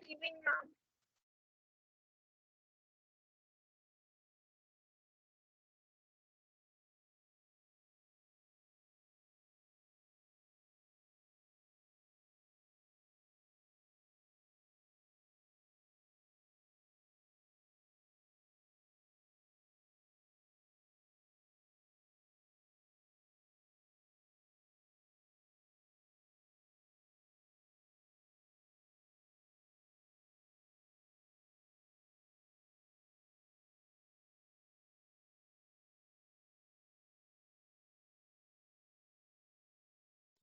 evening, ma'am.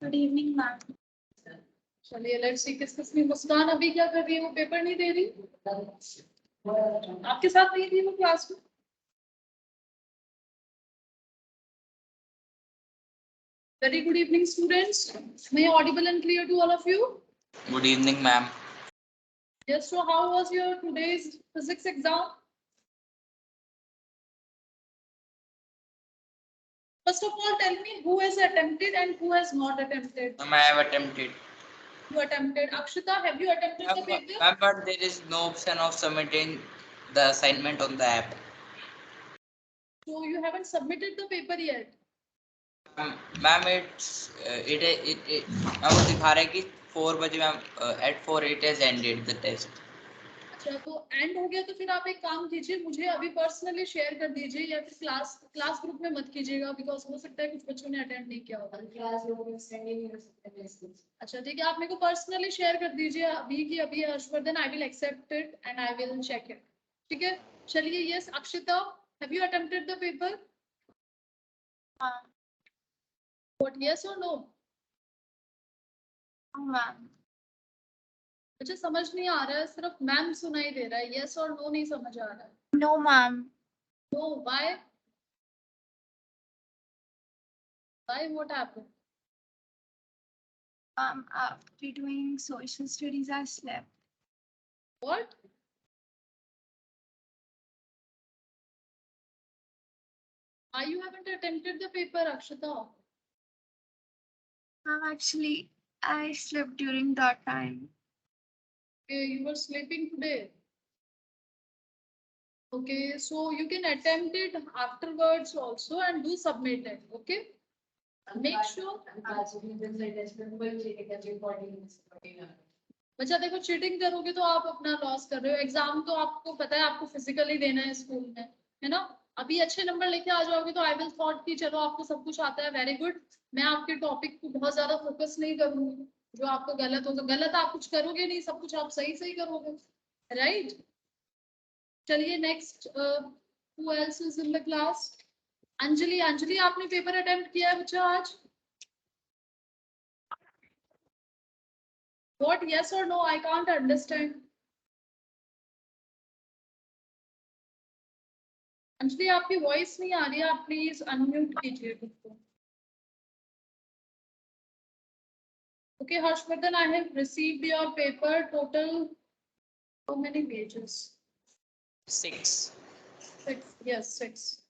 Good evening ma'am. चलिए let's see किसने मुस्कान अभी क्या कर रही है, वो पेपर नहीं दे रही, आपके साथ नहीं थी वो क्लास में? Very good evening, students. May I audible and clear to all of you? Good evening, ma'am. Yes, so how was your today's physics exam? First of all, tell me who has attempted and who has not attempted. Ma'am, I have attempted. You attempted. Akshita, have you attempted the paper? Ma'am, but there is no option of submitting the assignment on the app. So you haven't submitted the paper yet? Ma'am, it ma'am वो दिखा रहा है कि 4 बजे ma'am at 4 it has ended the test. अच्छा, तो and हो गया तो फिर आप एक काम कीजिए, मुझे अभी पर्सनली शेयर कर दीजिए या फिर क्लास ग्रुप में मत कीजिएगा, बिकॉज हो सकता है कुछ बच्चों ने अटेंड नहीं किया होगा। क्लास ग्रुप में सेंड नहीं कर सकते। अच्छा ठीक है, आप मेरे को पर्सनली शेयर कर दीजिए अभी की अभी Harshvardhan, I will accept it and I will check it. ठीक है, चलिए। Yes Akshita, have you attempted the paper? What, yes और नो? मैम मुझे समझ नहीं आ रहा है, सिर्फ मैम सुनाई दे रहा है, यस और नो नहीं समझ आ रहा है। No ma'am. No, why? Why, what happened? After doing social studies, I slept. What? Why you haven't attempted the paper, Akshita? Actually, I slept during that time. Okay, you were sleeping today. Okay, so you can attempt it afterwards also and do submit it. Okay, make sure. बच्चा देखो, cheating करोगे तो आप अपना loss कर रहे हो। Exam तो आपको पता है आपको फिजिकली देना है स्कूल में, है ना? अभी अच्छे नंबर लेके आ जाओगे तो आई विल थॉट कि चलो आपको सब कुछ आता है, वेरी गुड। मैं आपके टॉपिक को बहुत ज्यादा फोकस नहीं करूंगी, जो आपको गलत हो तो गलत, आप कुछ करोगे नहीं, सब कुछ आप सही सही करोगे, राइट? चलिए next, who else is in the class? Anjali, Anjali आपने पेपर अटेम्प्ट किया है बच्चा आज? What, yes or no? I can't understand. Anjali आपकी वॉइस नहीं आ रही है, आप प्लीज अनम्यूट कीजिए खुद को। Okay, Harshvardhan, I have received your paper. Total, how many pages? 6. 6. Yes, 6.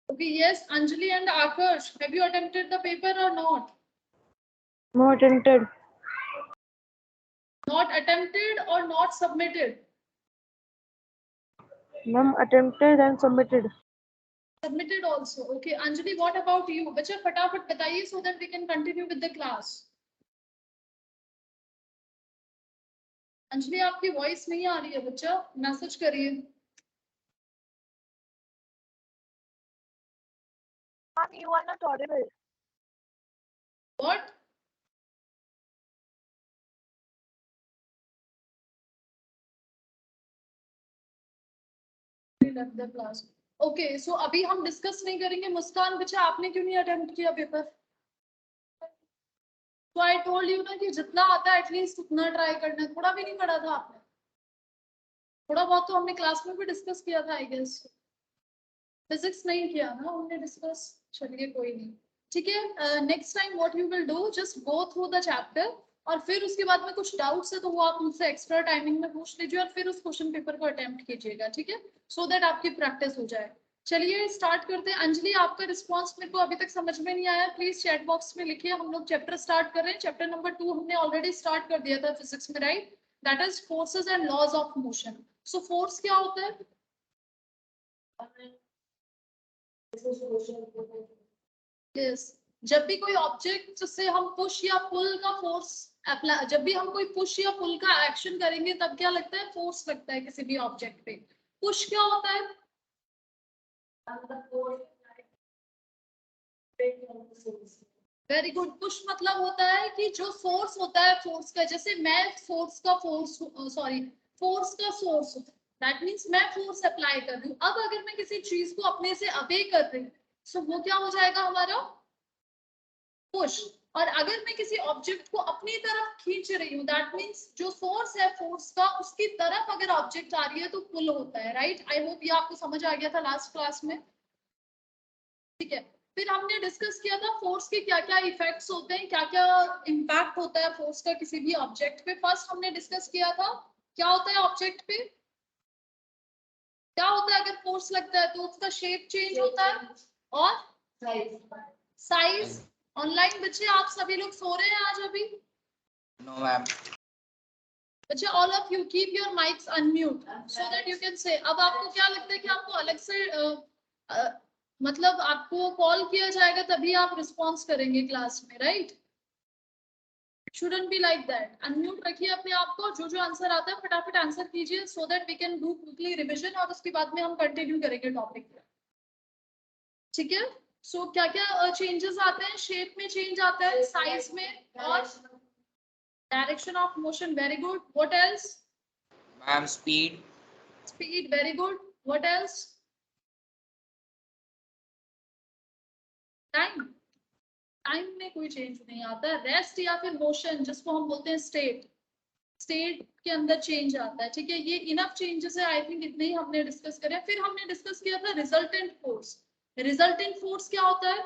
Okay, yes, Anjali and Akash, have you attempted the paper or not? No attempted. Not attempted or not submitted? Ma'am, attempted and submitted. Submitted also. Okay, Anjali, what about you? बच्चा फटाफट बताइए so that we can continue with the class. Anjali आपकी voice नहीं आ रही है बच्चा, message करिए। Ma'am, you are not audible. What? Left the class. Okay, so अभी हम डिस्कस नहीं करेंगे। मुस्कान बच्चा, आपने क्यों नहीं अटेम्प्ट किया पेपर? तो आई टोल्ड यू ना कि जितना आता है एटलीस्ट उतना ट्राई करना है। थोड़ा भी नहीं पढ़ा था आपने? थोड़ा बहुत तो हमने क्लास में भी डिस्कस किया था आई गेस। फिजिक्स नहीं किया ना हमने डिस्कस? चलिए कोई नहीं, ठीक है। Next time what you will do, just go through the chapter और फिर उसके बाद में कुछ डाउट्स है तो वो आप मुझसे एक्स्ट्रा टाइमिंग में पूछ लीजिए और फिर उस क्वेश्चन पेपर को अटेम्प्ट कीजिएगा, ठीक है? सो दैट आपकी प्रैक्टिस हो जाए। चलिए स्टार्ट करते हैं। अंजलि, आपका रिस्पांस मेरे को अभी तक समझ में नहीं आया, प्लीज चैट बॉक्स में लिखिए। हम लोग चैप्टर स्टार्ट कर रहे हैं। चैप्टर नंबर 2 हमने ऑलरेडी स्टार्ट कर दिया था फिजिक्स में, right? That is forces and laws of motion. So force क्या होता है? yes. जब भी कोई ऑब्जेक्ट से हम पुश या पुल का फोर्स अप्लाई, जब भी हम कोई पुश या पुल का एक्शन करेंगे तब क्या लगता है? फोर्स लगता है किसी भी ऑब्जेक्ट पे। पुश क्या होता है? Very good. पुश मतलब होता है कि जो फोर्स होता है, फोर्स का, जैसे मैं फोर्स का फोर्स का सोर्स हूँ, दैट मीन्स मैं फोर्स अप्लाई कर रही हूँ। अब अगर मैं किसी चीज को अपने से अवे कर रही हूँ, सो वो क्या हो जाएगा हमारा? पुश। और अगर मैं किसी ऑब्जेक्ट को अपनी तरफ खींच रही हूँ, दैट मीन्स जो फोर्स है फोर्स का, उसकी तरफ अगर ऑब्जेक्ट आ रही है तो पुल होता है, राइट? आई होप ये आपको समझ आ गया था लास्ट क्लास में। ठीक है, फिर हमने डिस्कस किया था फोर्स के क्या क्या इफेक्ट्स होते हैं, क्या क्या इम्पैक्ट होता है फोर्स का किसी भी ऑब्जेक्ट पे। फर्स्ट हमने डिस्कस किया था क्या होता है ऑब्जेक्ट पे, क्या होता है अगर फोर्स लगता है तो उसका शेप चेंज होता है और साइज। ऑनलाइन बच्चे आप सभी लोग सो रहे हैं आज अभी? No ma'am. बच्चे all of you keep your mics unmute so that you can say. अब आपको क्या लगता है कि आपको अलग से मतलब आपको कॉल किया जाएगा तभी आप रिस्पॉन्स करेंगे क्लास में, right? shouldn't be like that. Unmute रखिए अपने आप को, जो जो आंसर आता है फटाफट आंसर कीजिए so that we can do quickly revision और उसके बाद में हम कंटिन्यू करेंगे टॉपिक। ठीक है, सो क्या क्या चेंजेस आते हैं? शेप में चेंज आता है, साइज में और direction of motion. Very good. What else? Ma'am speed. Speed. Very good. What else? Time. Time में कोई चेंज नहीं आता है। रेस्ट या फिर मोशन जिसको हम बोलते हैं स्टेट, स्टेट के अंदर चेंज आता है। ठीक है, ये इनफ चेंजेस है, आई थिंक इतने ही हमने डिस्कस करे। फिर हमने डिस्कस किया था रिजल्टेंट फोर्स। रिजल्टेंट फोर्स क्या होता है?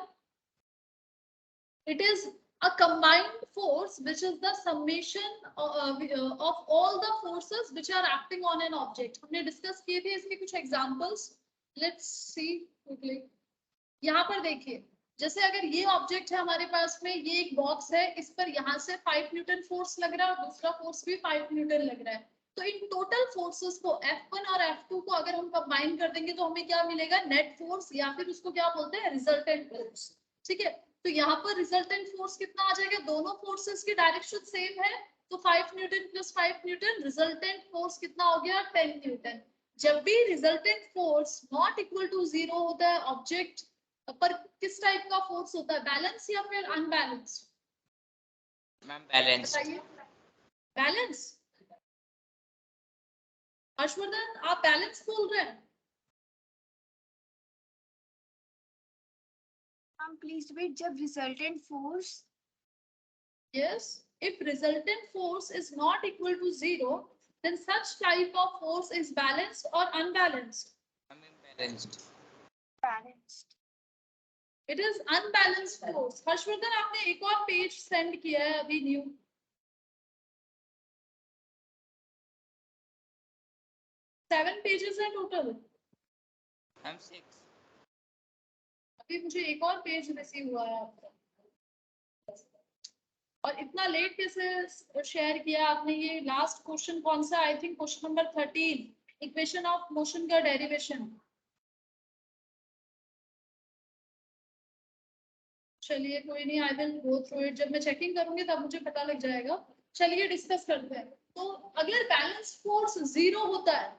It is a combined force which is the summation of all the forces which are acting on an object. हमने डिस्कस किए थे इसके कुछ एग्जांपल्स। Let's see quickly. यहाँ पर देखिए, जैसे अगर ये ऑब्जेक्ट है हमारे पास में, ये एक बॉक्स है, इस पर यहाँ से 5 न्यूटन फोर्स लग रहा है और दूसरा फोर्स भी 5 न्यूटन लग रहा है। तो इन टोटल फोर्सेस को F1 और F2 को अगर हम कंबाइन कर देंगे तो हमें क्या मिलेगा? नेट फोर्स, या फिर उसको क्या बोलते हैं? Resultant force. ठीक है, तो यहाँ पर रिजल्टेंट फोर्स कितना आ जाएगा? दोनों फोर्सेस की डायरेक्शन सेम है तो 5 newton plus 5 newton, resultant force कितना हो गया? 10 न्यूटन। जब भी resultant force not equal to 0 होता है ऑब्जेक्ट पर, किस टाइप का फोर्स होता है? बैलेंस या फिर अनबैलेंस्ड? Ma'am balance. बताइए। बैलेंस। हर्षवर्धन आप बैलेंस बोल रहे हैं? Please wait. जब resultant force, yes, if resultant force is not equal to 0 then such type of force is balanced or unbalanced? Balanced. Balanced. it is unbalanced force. Harshvardhan आपने एक और page send किया है अभी न्यू, 7 पेजेस है total. Ma'am 6। अभी मुझे एक और पेज रिसीव हुआ है आपका, और इतना लेट कैसे शेयर किया आपने? ये लास्ट क्वेश्चन कौन सा? I think question number 13, equation of motion का डेरिवेशन। चलिए कोई नहीं, I will go through it. जब मैं चेकिंग करूंगी तब मुझे पता लग जाएगा। चलिए डिस्कस करते हैं। तो अगर बैलेंस फोर्स 0 होता है,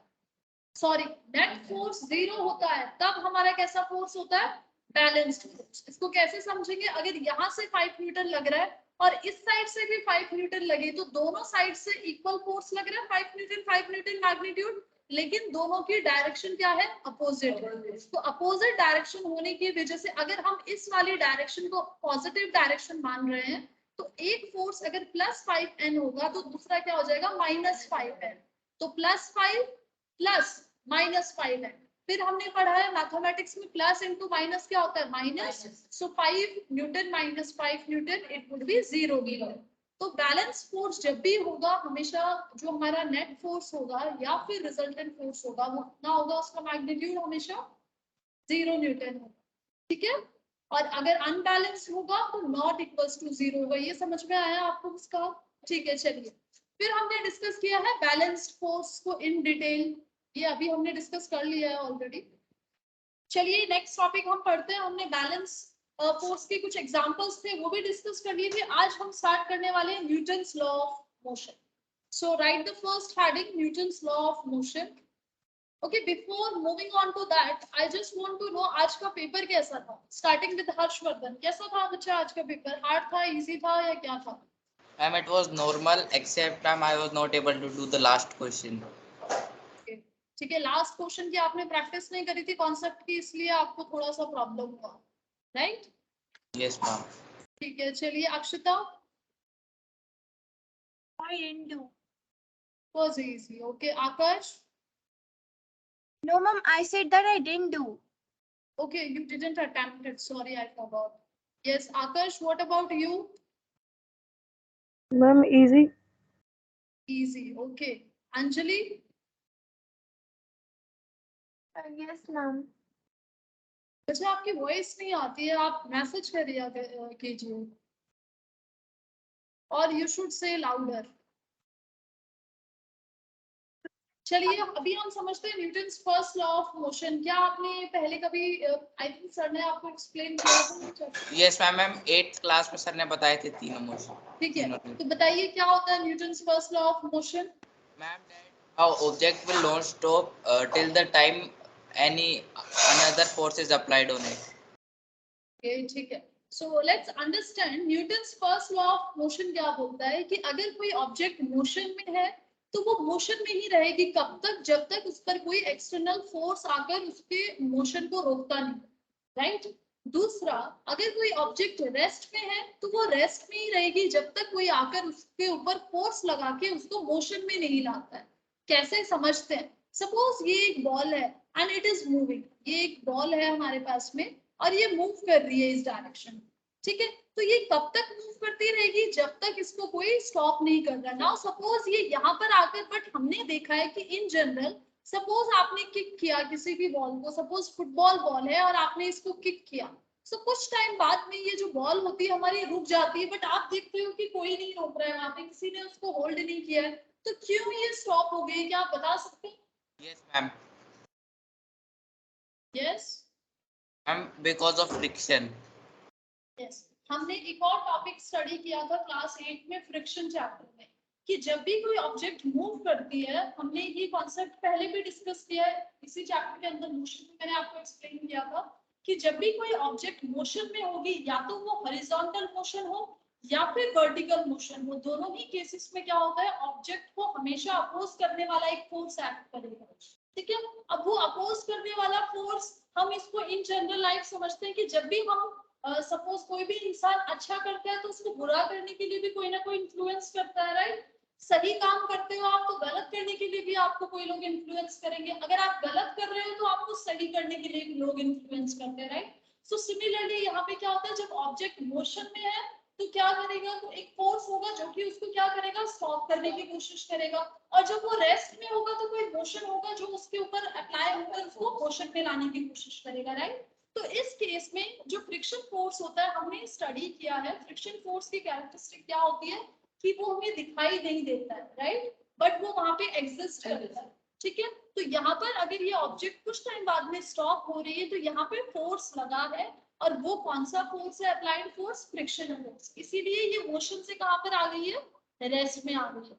सॉरी नेट फोर्स 0 होता है, तब हमारा कैसा फोर्स होता है? Balanced force. इसको कैसे समझेंगे? अगर यहाँ से 5 न्यूटन लग रहा है और इस साइड से भी 5 न्यूटन लगे तो दोनों साइड से इक्वल फोर्स लग रहा है, 5 न्यूटन मैग्नीट्यूड, लेकिन दोनों की डायरेक्शन क्या है? अपोजिट। तो अपोजिट डायरेक्शन होने की वजह से अगर हम इस वाली डायरेक्शन को पॉजिटिव डायरेक्शन मान रहे हैं तो एक फोर्स अगर +5N होगा तो दूसरा क्या हो जाएगा? -5N। तो +5 प्लस -5N। फिर हमने पढ़ा है मैथमेटिक्स में प्लस इंटू माइनस क्या होता है? Minus. So 5 Newton minus 5 Newton, it would be 0 given. तो बैलेंस फोर्स जब भी होगा हमेशा जो हमारा नेट फोर्स होगा या फिर रिजल्टेंट फोर्स होगा वो कितना होगा? उसका मैग्नीट्यूड हमेशा 0 न्यूटन होगा, ठीक है। और अगर अनबैलेंस होगा तो नॉट इक्वल्स टू 0 होगा। ये समझ में आया आपको इसका? ठीक है, चलिए फिर हमने डिस्कस किया है बैलेंस्ड फोर्स को इन डिटेल, ये अभी हमने डिस्कस कर लिया है ऑलरेडी। चलिए नेक्स्ट टॉपिक हम पढ़ते हैं। हमने बैलेंस फोर्स के कुछ एग्जांपल्स थे वो भी डिस्कस कर लिए थे। आज हम स्टार्ट करने वाले हैं Newton's law of motion. So write the first heading Newton's law of motion. Okay, before moving on to that I just want to know आज का पेपर कैसा था। स्टार्टिंग विद हर्षवर्धन, कैसा था बच्चा आज का पेपर? हार्ड था, इजी था या क्या था? Ma'am, it was normal except ma'am I was not able to do the last question. ठीक है, लास्ट क्वेश्चन की आपने प्रैक्टिस नहीं करी थी कॉन्सेप्ट की, इसलिए आपको थोड़ा सा प्रॉब्लम हुआ, राइट? Yes, ma'am. ठीक है, चलिए अक्षता। I didn't do. was easy. Okay, Akash. No, ma'am, I said that I didn't do. Okay, you didn't attempt it. Sorry, I forgot. Yes, Akash, what about you? Ma'am, easy. Easy. Okay. Anjali? Yes, ma'am. अच्छा, आपकी voice नहीं आती है, आप message करिए कीजिए और you should say louder. चलिए अभी हम समझते हैं Newton's first law of motion. क्या आपने पहले कभी आई थिंक सर ने आपको एक्सप्लेन किया था? Yes, ma'am. Ma'am, 8th class में सर ने बताए थे तीनों मोशन। ठीक है, तो बताइए क्या होता है Newton's first law of motion? Ma'am, that our object will not stop till the time any another force is applied on it. Okay, ठीक है। So let's understand Newton's first law of motion क्या बोलता है कि अगर कोई object motion में है तो वो मोशन में ही रहेगी। कब तक? जब तक उस पर कोई एक्सटर्नल फोर्स आकर उसके मोशन को रोकता नहीं, राइट? दूसरा, अगर कोई ऑब्जेक्ट रेस्ट में है तो वो रेस्ट में ही रहेगी जब तक कोई आकर उसके ऊपर फोर्स लगा के उसको मोशन में नहीं लाता है। कैसे समझते हैं? सपोज ये एक बॉल है एंड इट इज मूविंग। ये एक बॉल है हमारे पास में और ये मूव कर रही है इस डायरेक्शन, ठीक है। तो ये कब तक मूव करती रहेगी? जब तक इसको कोई स्टॉप नहीं कर रहा। नाउ सपोज ये यहाँ पर आकर, बट हमने देखा है कि इन जनरल सपोज आपने किक किया किसी भी बॉल को, सपोज फुटबॉल बॉल है और आपने इसको किक किया, सो कुछ टाइम बाद में ये जो बॉल होती है हमारी रुक जाती है, बट आप देखते हो कि कोई नहीं रोक रहा है, वहां पे किसी ने उसको होल्ड नहीं किया है, तो क्यों ये स्टॉप हो गई? क्या आप बता सकते हैं? Yes, ma'am. Yes Ma'am, because of friction. Yes, हमने एक और टॉपिक स्टडी किया था क्लास 8 में फ्रिक्शन चैप्टर में, कि जब भी कोई ऑब्जेक्ट मूव करती है, हमने ये कॉन्सेप्ट पहले भी डिस्कस किया है इसी चैप्टर के अंदर, मोशन में मैंने आपको एक्सप्लेन किया था कि जब भी कोई ऑब्जेक्ट मोशन में होगी, या तो वो हॉरिजॉन्टल मोशन हो या फिर वर्टिकल मोशन हो, दोनों ही केसेस में क्या होता है, ऑब्जेक्ट को हमेशा अपोज करने वाला एक फोर्स एक्ट करेगा, ठीक है। अब वो अपोज करने वाला फोर्स, हम इसको इन जनरल लाइफ समझते हैं कि जब भी हम सपोज कोई भी इंसान अच्छा करता है तो उसको बुरा करने के लिए भी कोई ना कोई इन्फ्लुएंस करता है, राइट? सही काम करते हो आप तो गलत करने के लिए भी आपको कोई लोग इन्फ्लुएंस करेंगे, अगर आप गलत कर रहे हो तो आपको सही करने के लिए भी लोग इन्फ्लुएंस करते हैं, राइट? सो सिमिलरली यहाँ पे क्या होता है, जब ऑब्जेक्ट मोशन में है तो क्या करेगा, तो एक फोर्स होगा जो कि उसको क्या करेगा, स्टॉप करने की कोशिश करेगा, और जब वो रेस्ट में होगा तो कोई मोशन होगा जो उसके ऊपर अप्लाई होकर उसको मोशन में लाने की कोशिश करेगा, राइट? तो इस केस में जो फ्रिक्शन फोर्स होता है, हमने स्टडी किया है फ्रिक्शन फोर्स की कैरेक्टरिस्टिक क्या होती है कि वो हमें दिखाई नहीं देता है, राइट, बट वो वहां पे एग्जिस्ट करता है, ठीक है। तो यहाँ पर अगर ये ऑब्जेक्ट कुछ टाइम बाद में स्टॉप हो रही है तो यहाँ पे फोर्स लगा है, और वो कौन सा फोर्स है, अप्लाइड फोर्स, फ्रिक्शन फोर्स, इसीलिए ये मोशन से कहाँ पर आ गई है, रेस्ट में आ गई है।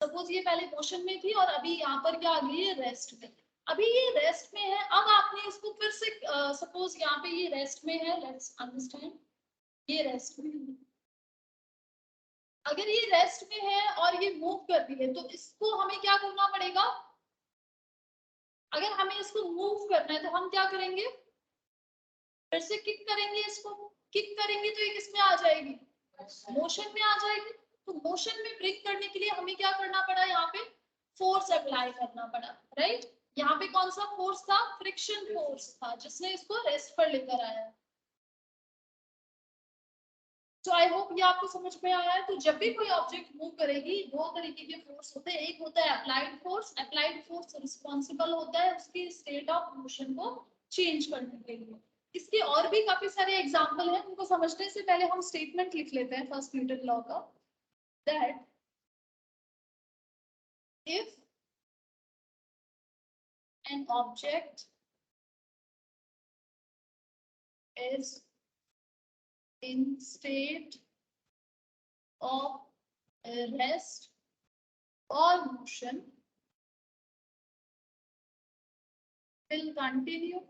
सपोज ये पहले मोशन में थी और अभी यहाँ पर क्या आ गई है, रेस्ट में। अभी ये रेस्ट में है, अब आपने इसको फिर से सपोज यहाँ पे ये रेस्ट में है, लेट्स अंडरस्टैंड, ये रेस्ट में है। अगर ये रेस्ट में है और ये मूव कर रही है तो इसको हमें क्या करना पड़ेगा, अगर हमें इसको मूव करना है तो हम क्या करेंगे, फिर से किक करेंगे, इसको किक करेंगे तो ये किसमें आ जाएगी, मोशन में आ जाएगी। तो मोशन में ब्रेक करने के लिए हमें क्या करना पड़ा, यहाँ पे फोर्स अप्लाई करना पड़ा, राइट? यहाँ पे कौन सा फोर्स था, फ्रिक्शन फोर्स था, जिसने इसको रेस्ट पर लेकर आया। तो आई होप ये आपको समझ में आया है। तो जब भी कोई ऑब्जेक्ट मूव करेगी, दो तरीके के फोर्स होते हैं, एक होता है applied force. Applied force responsible होता है उसकी स्टेट ऑफ मोशन को चेंज करने के लिए। इसके और भी काफी सारे एग्जाम्पल हैं, उनको समझने से पहले हम स्टेटमेंट लिख लेते हैं फर्स्ट न्यूटन लॉ का, that if an object is in state of rest or motion, will continue,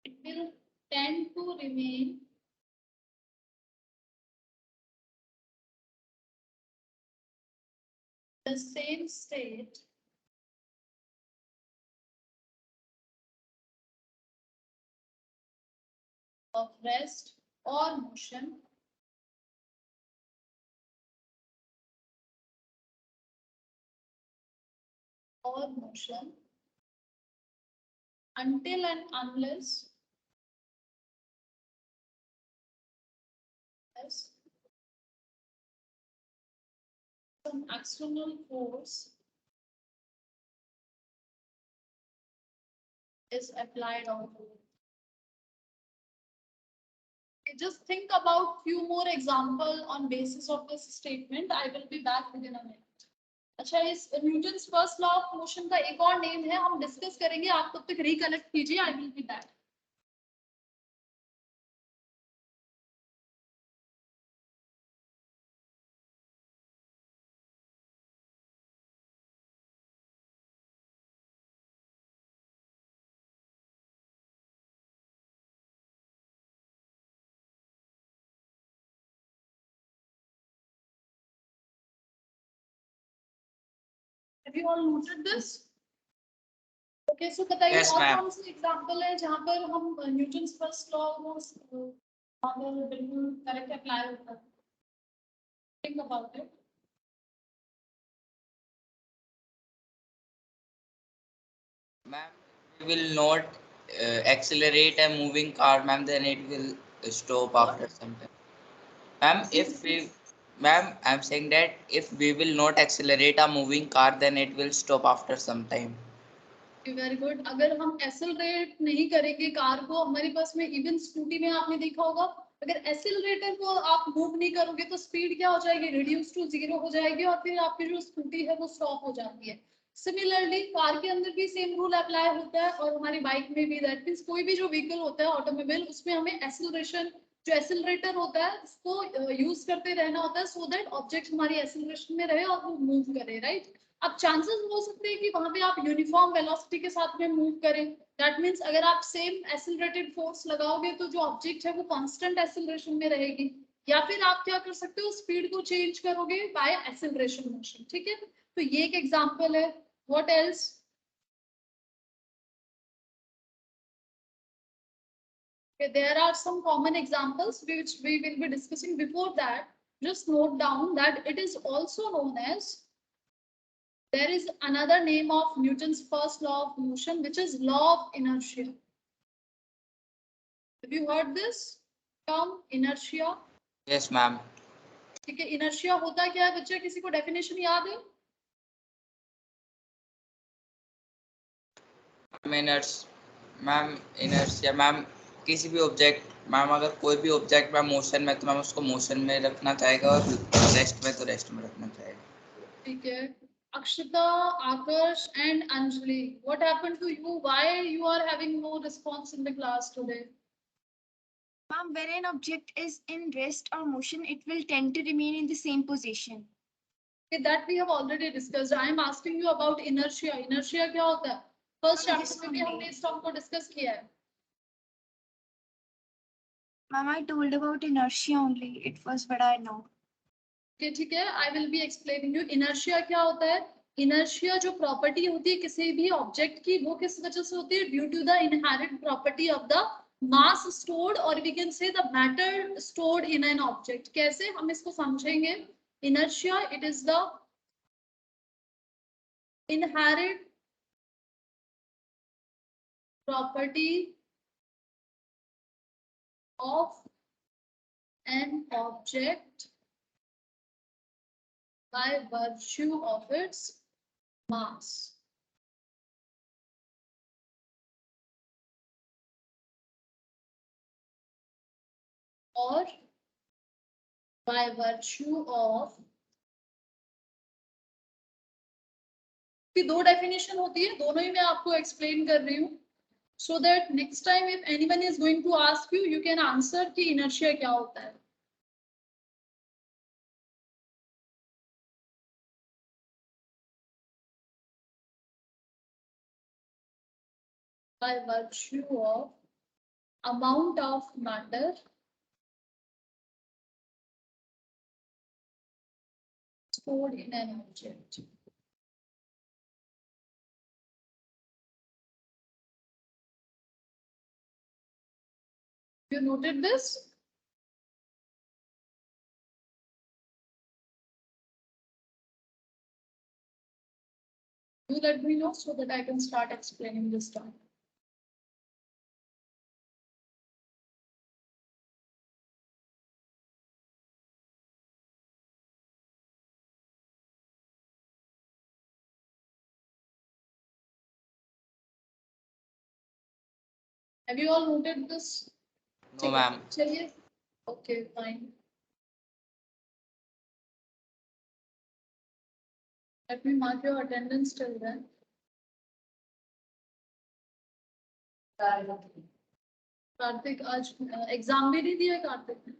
it will tend to remain the same state of rest or motion until and unless some external force is applied on it. Just think about few more example on basis of this statement. I will be back within a minute. अच्छा, इस Newton's first law of motion का एक और name है, हम discuss करेंगे, आप तब तक रिकलेक्ट कीजिए, I will be back. Have you all noted this? Okay, so बताइए Yes, और ma'am. कौन से एग्जांपल है जहां पर हम न्यूटन्स फर्स्ट लॉ को बिल्कुल करेक्ट अप्लाई होता है. Think about it. Ma'am, we will not accelerate a moving car, ma'am, then it will stop after some time. Ma'am, I'm saying that if we will not accelerate a moving car, then it will stop after some time. Very good. अगर हम accelerate नहीं करेंगे car को, हमारे पास में even scooty में आपने देखा होगा, अगर एक्सेलरेटर को आप मूव नहीं करोगे तो स्पीड क्या हो जाएगी, रिड्यूस टू 0 हो जाएगी और फिर आपकी जो स्कूटी है वो स्टॉप हो जाती है. सिमिलरली कार के अंदर भी सेम रूल अप्लाई होता है और हमारी बाइक में भी. दैट मींस कोई भी जो व्हीकल होता है ऑटोमोबाइल, उसमें हमें एक्सेलरेशन, जो एक्सेलरेटर होता है उसको यूज करते रहना होता है सो दैट ऑब्जेक्ट हमारी एक्सेलरेशन में रहे और वो मूव करे, राइट. अब चांसेस हो सकते हैं कि वहां पे आप यूनिफॉर्म वेलोसिटी के साथ में मूव करें. दैट मींस अगर आप सेम एक्सेलरेटेड फोर्स लगाओगे तो जो ऑब्जेक्ट है वो कांस्टेंट एक्सेलरेशन में रहेगी, या फिर आप क्या कर सकते हो, स्पीड को चेंज करोगे बाय एक्सेलरेशन मोशन. ठीक है, तो ये एक एग्जांपल है. What else? There are some common examples which we will be discussing. Before that, just note down that it is also known as, there is another name of Newton's first law of motion, which is law of inertia. Have you heard this term, inertia? Yes, ma'am. ठीक है, inertia होता क्या है बच्चे, किसी को definition याद है? मैम इनर्शिया मैम किसी भी ऑब्जेक्ट, मैम अगर कोई भी ऑब्जेक्ट मैम मोशन में तो मैम उसको मोशन में रखना चाहेगा और रेस्ट में तो रेस्ट में रखना चाहेगा. ठीक है. Akshita, Akash and Anjali, what happened to you? Why you are having no response in the class today? Ma'am, when an object is in rest or motion, it will tend to remain in the same position. Okay, that we have already discussed. I am asking you about inertia. Inertia क्या होता है? First chapter में भी हमने इस term को discuss किया है. Ma'am, I told about inertia only. It was what I know. ठीक है, I will be explaining you. Inertia क्या होता है? इनर्शिया जो प्रॉपर्टी होती है किसी भी ऑब्जेक्ट की, वो किस वजह से होती है? Due to the inherent property of the mass stored, और we can say the matter stored in an object. कैसे हम इसको समझेंगे? Inertia, it is the inherent property of an object by virtue of its mass. और by virtue of की दो definition होती है, दोनों ही मैं आपको एक्सप्लेन कर रही हूँ so that next time if anyone is going to ask you, you can answer कि inertia क्या होता है. By virtue of amount of matter stored in an object. You noted this? You let me know so that I can start explaining this term. Have you all noted this? No, ma'am. चलिए. Okay, fine. Let me mark your attendance till then. Kartik आज exam भी नहीं दिया कार्तिक ने.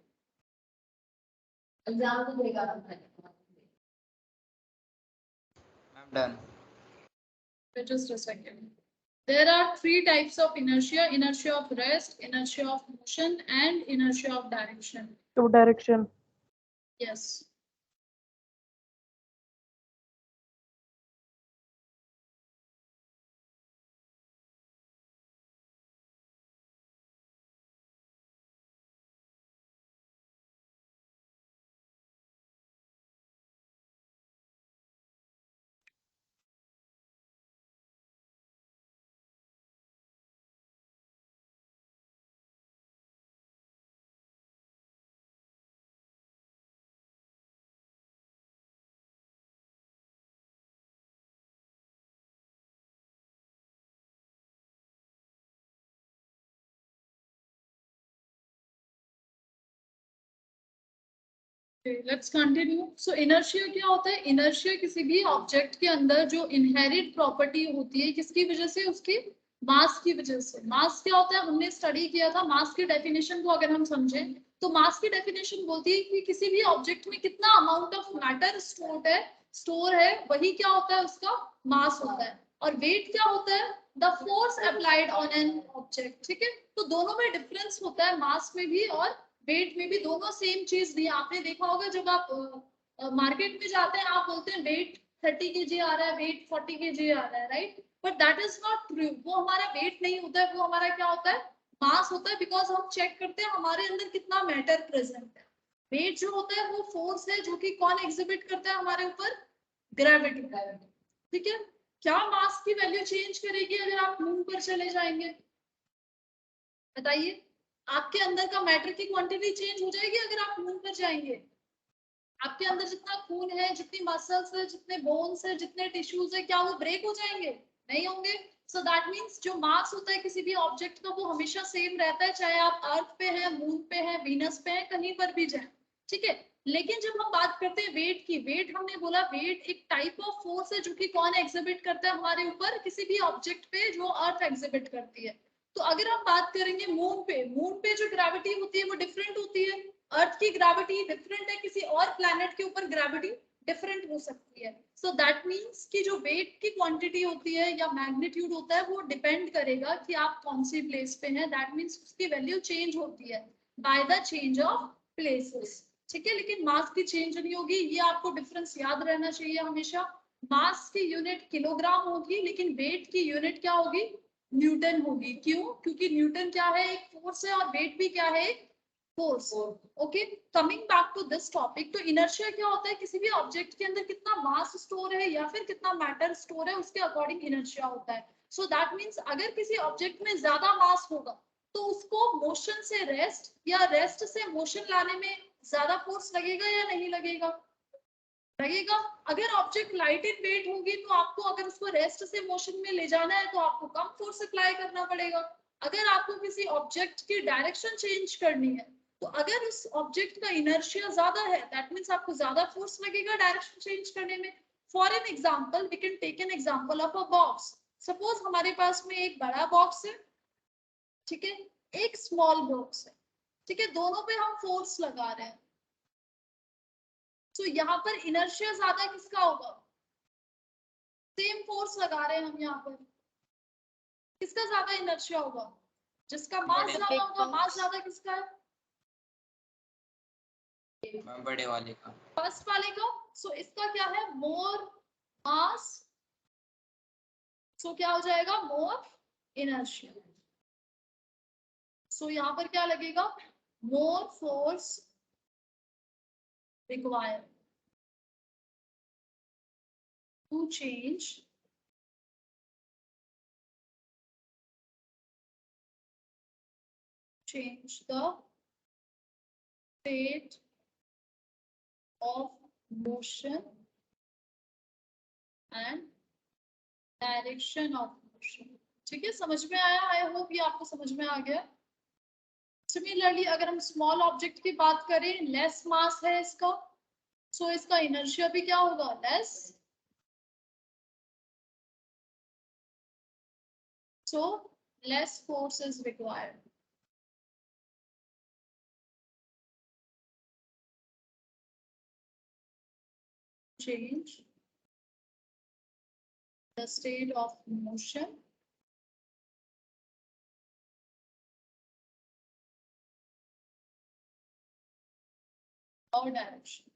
Exam तो देगा. Ma'am, done. Just a second. There are three types of inertia: inertia of rest, inertia of motion, and inertia of direction. Two direction. Yes. Let's continue. So inertia क्या होता है? Inertia किसी भी ऑब्जेक्ट के अंदर जो इनहेरिट प्रॉपर्टी होती है, किसकी वजह से? उसकी मास की वजह से. मास क्या होता है? हमने स्टडी किया था. मास की डेफिनेशन को अगर हम समझें तो मास की डेफिनेशन बोलती है कि किसी भी ऑब्जेक्ट में कितना अमाउंट ऑफ मैटर स्टोर है वही क्या होता है? उसका मास होता है. और वेट क्या होता है? The force applied on an object. ठीक है, तो दोनों में डिफरेंस होता है, मास में भी और वेट में भी. दोनों सेम चीज दी. आपने देखा होगा जब आप मार्केट में जाते हैं, आप बोलते हैं वेट 30 kg आ रहा है, वेट 40 kg आ रहा है, right? But that is not true. वो हमारा वेट नहीं होता है, वो हमारा क्या होता है? मास होता है. बिकॉज हम चेक करते हैं हमारे अंदर कितना मैटर प्रेजेंट है. वेट जो होता है वो फोर्स है जो कि कौन एग्जिबिट करता है हमारे ऊपर? ग्रेविटी. ठीक है. क्या मास की वैल्यू चेंज करेगी अगर आप मून पर चले जाएंगे? बताइए. आपके अंदर का मैटर की क्वांटिटी चेंज हो जाएगी अगर आप मून पर जाएंगे? आपके अंदर जितना खून है, जितनी मसल्स है, जितने बोन्स है, जितने टिश्यूज है, क्या वो ब्रेक हो जाएंगे? नहीं होंगे. सो दैट मींस जो मास होता है किसी भी ऑब्जेक्ट का वो हमेशा सेम रहता है, चाहे आप अर्थ पे हैं, मून पे हैं, वीनस पे हैं, कहीं पर भी जाए. ठीक है. लेकिन जब हम बात करते हैं वेट की, वेट हमने बोला वेट एक टाइप ऑफ फोर्स है जो कि कौन एग्जिबिट करता है हमारे ऊपर? किसी भी ऑब्जेक्ट पे जो अर्थ एग्जिबिट करती है. तो अगर हम बात करेंगे मून पे जो ग्रेविटी होती है वो डिफरेंट होती है. अर्थ की ग्रेविटी डिफरेंट है, किसी और प्लैनेट के ऊपर ग्रेविटी डिफरेंट हो सकती है. सो दैट मींस कि जो वेट की क्वांटिटी होती है या मैग्नीट्यूड होता है वो डिपेंड करेगा कि आप कौन सी प्लेस पे हैं. दैट मींस उसकी वैल्यू चेंज होती है by the change of places. ठीक है. लेकिन मास की चेंज नहीं होगी. ये आपको डिफरेंस याद रहना चाहिए हमेशा. मास की यूनिट किलोग्राम होगी, लेकिन वेट की यूनिट क्या होगी? न्यूटन होगी. क्यों? क्योंकि न्यूटन क्या है? एक फोर्स है, और वेट भी क्या है? एक force. Okay, coming back to this topic. तो इनर्शिया क्या होता है? किसी भी ऑब्जेक्ट के अंदर कितना मास स्टोर है या फिर कितना मैटर स्टोर है, उसके अकॉर्डिंग इनर्शिया होता है. सो दैट मींस अगर किसी ऑब्जेक्ट में ज्यादा मास होगा तो उसको मोशन से रेस्ट या रेस्ट से मोशन लाने में ज्यादा फोर्स लगेगा या नहीं लगेगा? लगेगा. अगर ऑब्जेक्ट लाइट इन वेट होगी तो आपको अगर उसको रेस्ट से मोशन में ले जाना है तो आपको कम फोर्स अप्लाई करना पड़ेगा. अगर आपको किसी ऑब्जेक्ट की डायरेक्शन चेंज करनी है तो अगर उस ऑब्जेक्ट का इनर्शिया ज्यादा है, दैट मीन्स आपको ज्यादा फोर्स लगेगा डायरेक्शन चेंज करने में. For an example, we can take an example of a box. Suppose हमारे पास में एक बड़ा बॉक्स है, ठीक है, एक स्मॉल बॉक्स है, ठीक है, दोनों पे हम फोर्स लगा रहे हैं. तो यहाँ पर इनर्शिया ज्यादा किसका होगा? सेम फोर्स लगा रहे हैं हम यहाँ पर, किसका ज्यादा इनर्शिया होगा? जिसका मास बड़े ज्यादा होगा. मास ज्यादा किसका है? मैम बड़े वाले का. फर्स्ट वाले का. सो इसका क्या है? मोर मास. सो क्या हो जाएगा? मोर इनर्शिया. सो यहाँ पर क्या लगेगा? More force required to change the state of motion and direction of motion. ठीक है, समझ में आया? आई होप ये आपको समझ में आ गया. सिमिलरली अगर हम स्मॉल ऑब्जेक्ट की बात करें, लेस मास है इसका, सो इसका इनर्शिया भी क्या होगा? Less. So less force is required. Change the state of motion or direction.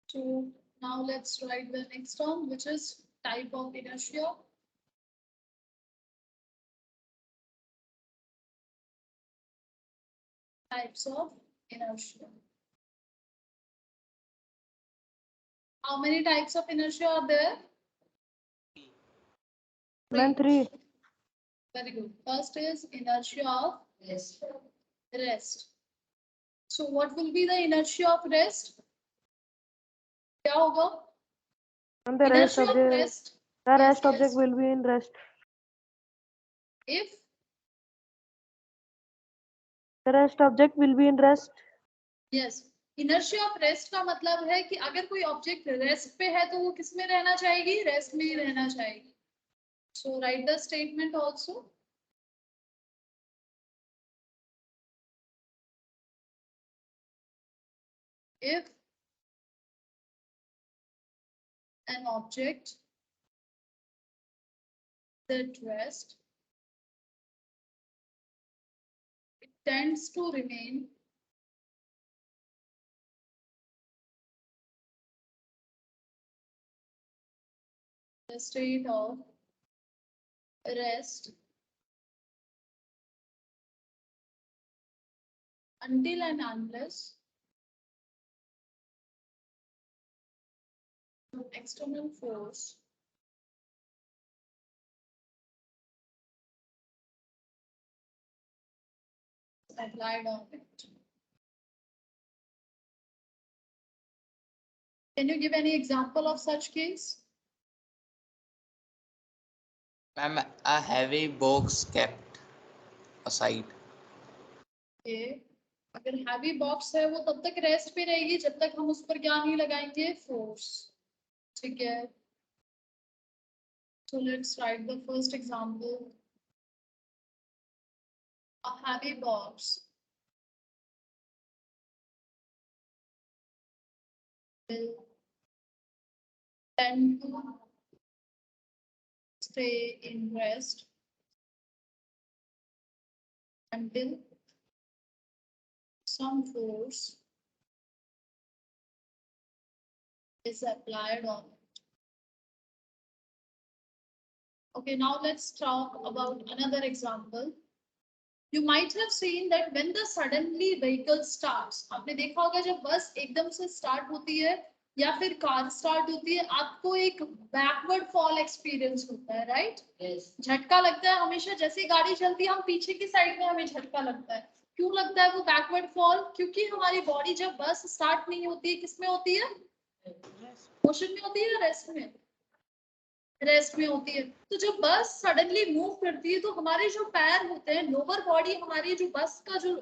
So now let's write the next term, which is type of inertia. Types of inertia. How many types of inertia are there? Then 3. Very good. First is inertia of rest. So what will be the inertia of rest? क्या होगा? And the rest Inertia of object, rest. the rest Yes, object yes. will be in rest. If The rest object will be in rest. yes, inertia of rest का मतलब है कि अगर कोई object rest पे है तो वो किस में रहना चाहेगी? रेस्ट में ही रहना चाहेगी. So write the statement also. If an object is at rest, it tends to remain in a state of rest until and unless an external force is applied on it. Can you give any example of such case? Ma'am, a heavy box kept aside. Okay. अगर heavy box है वो तब तक rest पे रहेगी जब तक हम उस पर क्या नहीं लगाएंगे? फोर्स. ठीक है. So let's write the first example. A heavy box will tend to stay in rest until some force is applied on it. Okay, now let's talk about another example. You might have seen that when the suddenly vehicle starts, आपने देखा होगा जब बस एकदम से start होती है या फिर कार स्टार्ट होती है, आपको एक बैकवर्ड फॉल एक्सपीरियंस होता है, राइट? झटका लगता है हमेशा, जैसे गाड़ी चलती है हम पीछे की साइड में हमें झटका लगता है। क्यों लगता है वो बैकवर्ड फॉल? क्योंकि हमारी बॉडी जब बस स्टार्ट नहीं होती है, किसमें होती है? मोशन में होती है या रेस्ट में? रेस्ट में होती है। तो जब बस सडनली मूव करती है तो हमारे जो पैर होते हैं, लोअर बॉडी हमारी जो बस का जो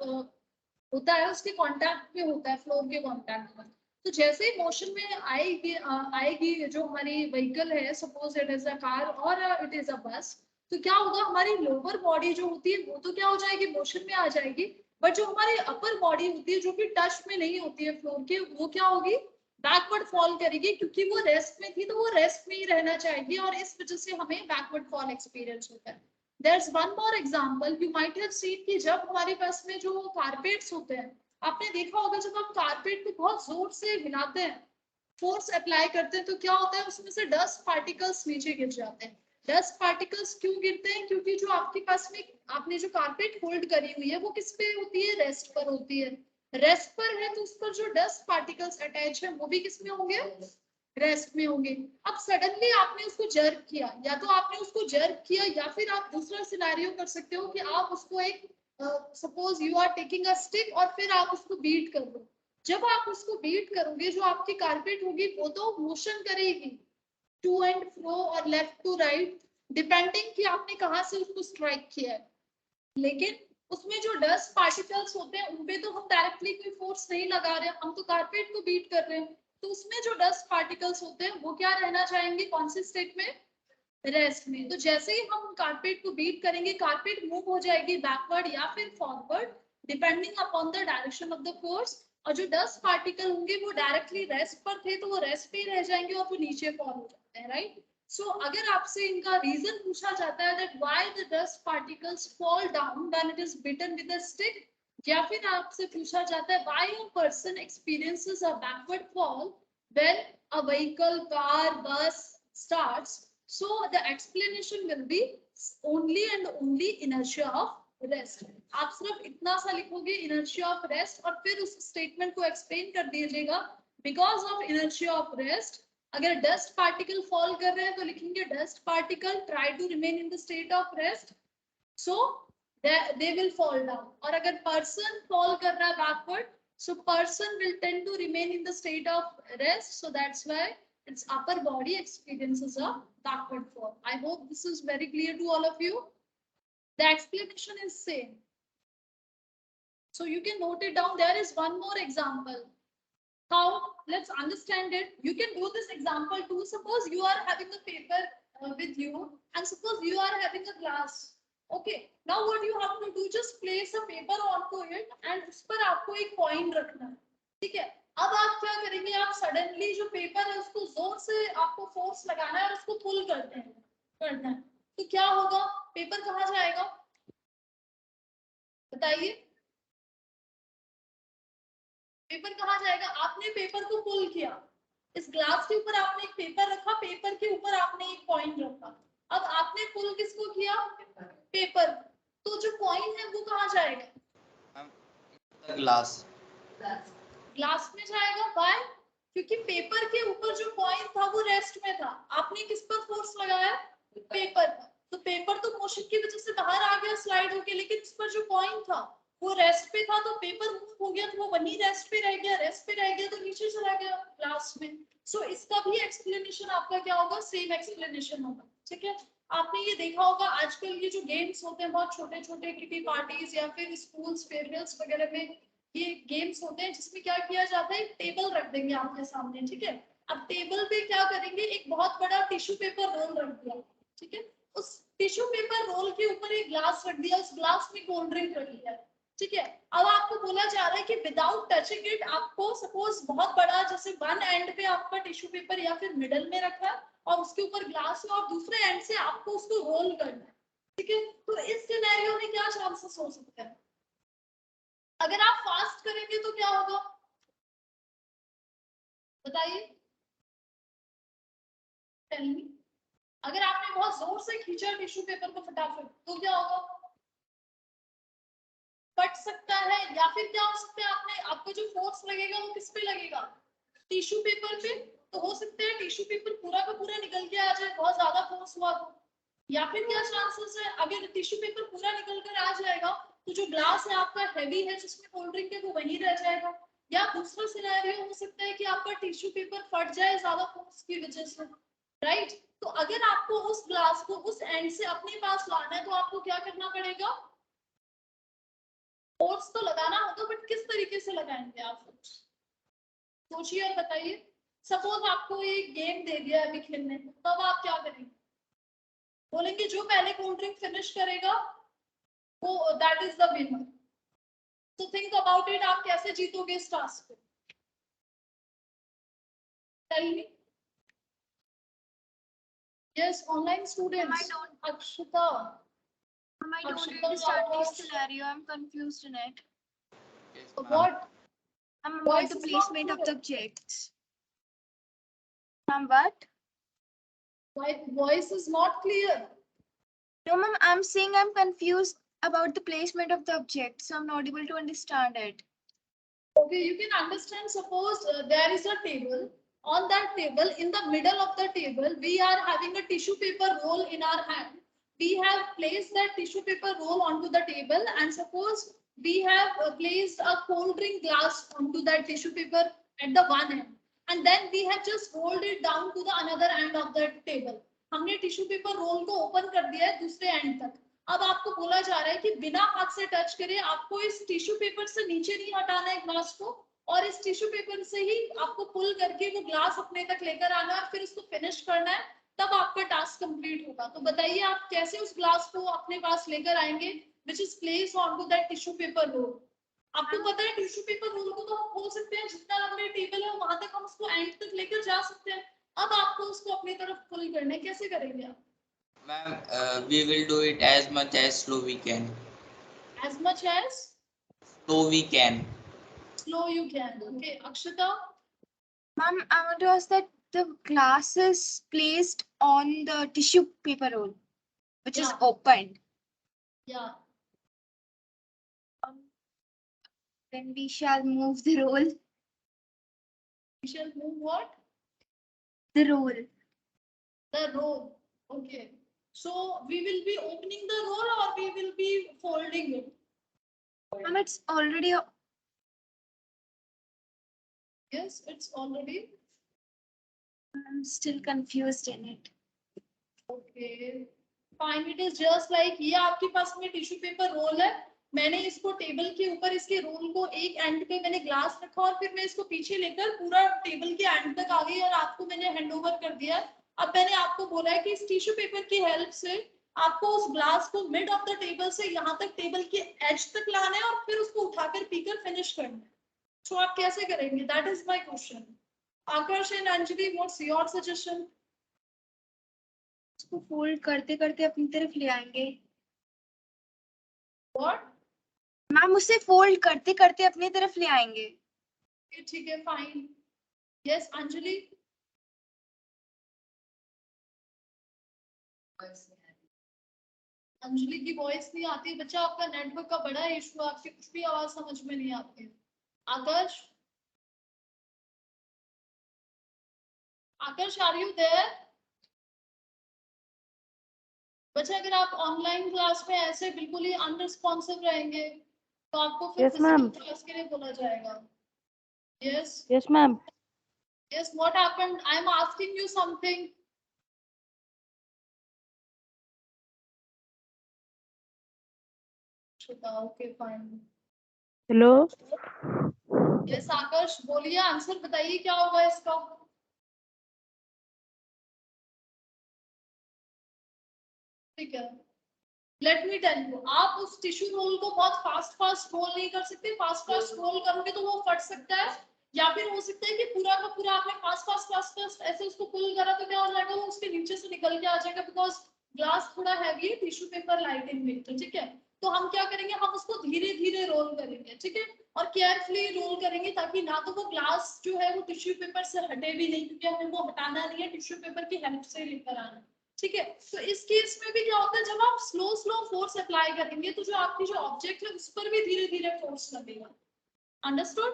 होता है उसके कांटेक्ट में होता है, फ्लोर के कांटेक्ट में। तो जैसे ही मोशन में आएगी जो हमारी व्हीकल है, suppose it is a car और इट इज अ बस, तो क्या होगा, हमारी लोअर बॉडी जो होती है वो तो क्या हो जाएगी, मोशन में आ जाएगी, बट जो हमारी अपर बॉडी होती है जो कि टच में नहीं होती है फ्लोर के, वो क्या होगी, बैकवर्ड फॉल करेगी, क्योंकि वो रेस्ट में थी तो वो रेस्ट में ही रहना चाहेगी, और इस वजह से हमें बैकवर्ड फॉल एक्सपीरियंस होता है। There's one more example, you might have seen कि जब हमारे पास में जो कारपेट्स होते हैं, आपने देखा होगा जब हम कारपेट को बहुत जोर से हिलाते हैं, फोर्स अप्लाई करते हैं, तो क्या होता है, उसमें से डस्ट पार्टिकल्स नीचे गिर जाते हैं। डस्ट पार्टिकल्स क्यों गिरते हैं? क्योंकि जो आपके पास में आपने जो कारपेट होल्ड करी हुई है वो किस पे होती है, रेस्ट पर होती है। रेस्ट पर है तो उस पर जो डस्ट पार्टिकल्स अटैच है वो भी किस में होंगे, रेस्ट में होंगे। अब सडनली आपने उसको जर्क किया, या तो आपने उसको जर्क किया, या फिर आप दूसरा सिनेरियो कर सकते हो कि आप उसको एक suppose you are taking a stick और फिर आप उसको बीट कर दो। जब आप उसको बीट करोगे, जो आपकी कारपेट होगी वो तो मोशन करेगी टू एंड फ्रो और लेफ्ट टू राइट, डिपेंडिंग कि आपने कहाँ से उसको स्ट्राइक किया है। लेकिन उसमें जो डस्ट पार्टिकल्स होते हैं उनपे तो हम डायरेक्टली कोई फोर्स नहीं लगा रहे, हम तो कारपेट को बीट कर रहे हैं। तो उसमें जो डस्ट पार्टिकल्स होते हैं वो क्या रहना चाहेंगे, कौन से स्टेट में, रेस्ट में। तो जैसे ही हम कारपेट को बीट करेंगे, कारपेट मूव हो जाएगी बैकवर्ड या फिर forward, depending upon the direction of the force. और जो डस्ट पार्टिकल होंगे वो डायरेक्टली रेस्ट पर थे तो वो रेस्ट पे ही रह जाएंगे और वो नीचे फॉल हो जाते हैं, राइट? सो अगर आपसे इनका रीजन पूछा जाता है that why the dust particles fall down when it is beaten with a stick, या फिर आपसे पूछा जाता है why a person experiences a backward fall when a vehicle, car, bus starts, so the explanation will be only and only inertia of rest. आप सिर्फ इतना सा लिखोगे inertia of rest और फिर उस स्टेटमेंट को एक्सप्लेन कर दीजिएगा because of inertia of rest। अगर डस्ट पार्टिकल फॉल कर रहे हैं तो लिखेंगे dust particle try to remain in the state of rest, so they will fall down। और अगर person fall कर रहा है backward, so person will tend to remain in the state of rest, so that's why its upper body experiences a backward fall। I hope this is very clear to all of you. The explanation is same, so you can note it down. There is one more example. How? Let's understand it. You can do this example too. Suppose you are having a paper with you, and suppose you are having a glass. Okay, now what you have to do, just place a paper onto it and उस पर आपको एक coin रखना है, ठीक है? अब आप क्या करेंगे, आप सडनली जो पेपर है उसको जोर से आपको फोर्स लगाना है और उसको पुल करते हैं, करना है, तो क्या होगा, पेपर कहाँ जाएगा, बताइए? पेपर कहाँ जाएगा? आपने पेपर को पुल किया, इस ग्लास के ऊपर आपने एक पेपर रखा, पेपर के ऊपर आपने एक कॉइन रखा, अब आपने पुल किसको किया, पेपर, तो जो कॉइन है वो कहाँ जाएगा, ग्लास, ग्लास में जाएगा। व्हाई? क्योंकि पेपर के ऊपर जो कॉइन था वो रेस्ट में था, आपने किस पर फोर्स लगाया, पेपर पर, तो पेपर तो मोशन की वजह से बाहर आ गया स्लाइड होके, लेकिन उस पर जो कॉइन था वो रेस्ट पे था, तो पेपर मूव हो गया तो वो वहीं रेस्ट पे रह गया, रेस्ट पे रह गया तो नीचे चला गया ग्लास में। सो इसका भी एक्सप्लेनेशन आपका क्या होगा, सेम एक्सप्लेनेशन होगा, ठीक है? आपने ये देखा होगा आजकल ये जो गेम्स होते हैं बहुत छोटे छोटे, किटी पार्टीज या फिर स्कूल्स फेयरवेल्स वगैरह में ये गेम्स होते हैं जिसमें क्या किया जाता है, टेबल रख देंगे आपके सामने, ठीक है? अब टेबल पे क्या करेंगे, एक बहुत बड़ा टिश्यू पेपर रोल रख दिया, ठीक है? उस टिश्यू पेपर रोल के ऊपर एक ग्लास रख दिया, उस ग्लास में कोल्ड ड्रिंक रखी है, ठीक है? अब आपको बोला जा रहा है कि विदाउट टचिंग इट, आपको सपोज बहुत बड़ा, जैसे वन एंड पे आपका टिश्यू पेपर या फिर मिडल में रखा है और उसके ऊपर ग्लास है और दूसरे एंड से आपको उसको रोल करना है, ठीक है? तो इस सिनेरियो में क्या चांसेस हो सकते हैं, अगर आप फास्ट करेंगे तो क्या होगा, बताइए? अगर आपने बहुत जोर से खींचा टिश्यू पेपर को फटाफट तो क्या होगा, फट सकता है, या फिर क्या हो सकता है, आपने आपको जो फोर्स लगेगा वो किस पे लगेगा, टिश्यू पेपर पे, तो हो सकता है टिश्यू पेपर पूरा का पूरा निकल के आ जाए, बहुत ज्यादा फोर्स हुआ तो। या फिर क्या चांसेस है, अगर टिश्यू पेपर पूरा निकल कर आ जाएगा तो जो ग्लास है आपका हैवी है जिसमें कोल्ड ड्रिंक है वो वहीं रह जाएगा। या दूसरा सिनेरियो हो सकता है कि आपका टिश्यू पेपर फट जाए ज्यादा फोर्स की वजह से, राइट। तो अगर आपको उस ग्लास को उस एंड से अपने पास लाना है तो आपको क्या करना पड़ेगा, फोर्स तो लगाना होगा, बट किस तरीके से लगाएंगे आप फोर्स, सोचिए और बताइए। सपोज आपको ये गेम दे दिया अभी खेलने को, तब आप क्या करेंगे, बोलेंगे जो पहले कोल्ड ड्रिंक फिनिश करेगा वो दैट इज द विनर। तो थिंक अबाउट इट, आप कैसे जीतोगे इस टास्क को, tell me. Yes online students, Akshata, I don't Akshita, understand this Akash. scenario. I'm confused in it. Yes, ma'am. what I'm Voice about the is not placement of the clear. objects. What? why voice is not clear? No, ma'am, I'm saying I'm confused about the placement of the object, so I'm not able to understand it. Okay, you can understand. Suppose there is a table. On that table, in the middle of the table, we are having a tissue paper roll in our hand. We have placed that tissue paper roll onto the table, and suppose we have placed a cold drink glass onto that tissue paper at the one end, and then we have just rolled it down to the another end of the table. हमने tissue paper role को open कर दिया है दूसरे and तक। अब आपको बोला जा रहा है कि बिना हाथ से टच करे आपको इस टिश्यू पेपर से नीचे नहीं हटाना है ग्लास को, और इस टिश्यू पेपर से ही आपको पुल करके वो ग्लास अपने तक लेकर आना है और फिर उसको फिनिश करना है, तब आपका टास्क कंप्लीट होगा। तो बताइए आप कैसे उस ग्लास को अपने पास लेकर आएंगे which is place on to that tissue paper roll. आपको पता है टिश्यू पेपर रोल को तो हम खोल सकते हैं, जितना लंबे टेबल है वहां तक हम उसको एंड तक लेकर जा सकते हैं। अब आपको उसको अपनी तरफ पुल करना है, कैसे करेंगे आप? Ma'am, we will do it as much as slow we can. As much as Slow we can. slow you can. Okay, Akshita. Ma'am, I want to ask that the glass is placed on the tissue paper roll, which is Yeah. opened. Yeah. Then we shall move the roll. We shall move what? The roll. The roll. Okay. So we will be opening the roll or we will be folding it? Ma'am, it's already. Yes, it's already. I'm still confused in it. Okay. Fine. It is just like ये आपके पास में tissue paper role है, मैंने इसको table के ऊपर इसके role को एक एंड पे मैंने ग्लास रखा और फिर मैं इसको पीछे लेकर पूरा टेबल के एंड तक आ गई और आपको मैंने हैंड ओवर कर दिया। अब मैंने आपको बोला है कि इस टिश्यू पेपर की हेल्प से आपको उस ग्लास को मिड ऑफ द टेबल से यहाँ तक टेबल के एज तक लाना है और फिर उसको उठाकर पीकर फिनिश करना है। तो आप कैसे करेंगे? That is my question. Akash and Anjali, what's your suggestion? उसको फोल्ड करते करते अपनी तरफ ले आएंगे। व्हाट? मैम, उसे फोल्ड करते करते अपनी तरफ ले आएंगे। ठीक है, फाइन। यस अंजलि। अंजलि की वॉइस नहीं आती। बच्चा आपका नेटवर्क का बड़ा इशू, आपकी कुछ भी आवाज समझ में नहीं आती है। आकाश, आकाश आर यू देयर? बच्चा अगर आप ऑनलाइन क्लास में ऐसे बिल्कुल ही अनरिस्पॉन्सिव रहेंगे तो आपको फिर Yes, ma'am. फिजिकल क्लास के लिए बोला जाएगा। Yes Yes, ma'am. Yes, what happened? I am asking you something. Okay fine. Hello. Yes Akash बोलिए, आंसर बताइए क्या होगा इसका। ठीक है, लेट मी टेल यू, आप उस टिश्यू रोल को बहुत फास्ट रोल नहीं कर सकते। फास्ट रोल करोगे तो वो फट सकता है, या फिर हो सकता है कि पूरा का पूरा आपने फास्ट ऐसे उसको पुल करा तो क्या हो जाएगा, वो उसके नीचे से निकल के आ जाएगा, बिकॉज ग्लास थोड़ा हैवी है, tissue paper light in weight. ठीक है, तो हम क्या करेंगे, हम उसको धीरे धीरे रोल करेंगे। ठीक है, और केयरफुली रोल करेंगे ताकि ना तो वो ग्लास जो है वो टिश्यू पेपर से हटे भी नहीं, क्योंकि हमें वो हटाना नहीं है, टिश्यू पेपर की हेल्प से लेकर आना है। ठीक है, तो इस केस में भी क्या होता है, जब आप स्लो फोर्स अप्लाई करेंगे तो जो आपकी जो ऑब्जेक्ट है उस पर भी धीरे धीरे फोर्स लगेगा। अंडरस्टूड?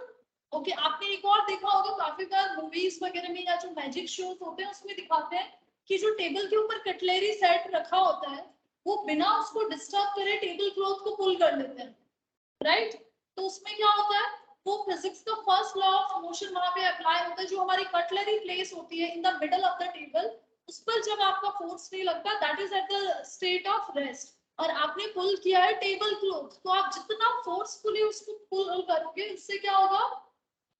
ओके आपने एक और देखा होगा काफी बार मूवीज वगैरह में या जो मैजिक शोज होते हैं उसमें दिखाते हैं कि जो टेबल के ऊपर कटलेरी सेट रखा होता है वो बिना उसको डिस्टर्ब करे टेबल क्लॉथ को पुल कर लेते हैं, राइट? तो उसमें क्या होता है, वो फिजिक्स का फर्स्ट लॉ ऑफ मोशन वहां पे अप्लाई होता है। जो हमारी कटलरी प्लेस होती है in the middle of the table, उस पर जब आपका फोर्स नहीं लगता, that is at the state of rest. और आपने पुल किया है टेबल क्लॉथ, तो आप जितना फोर्सफुली उसको पुल करोगे उससे क्या होगा,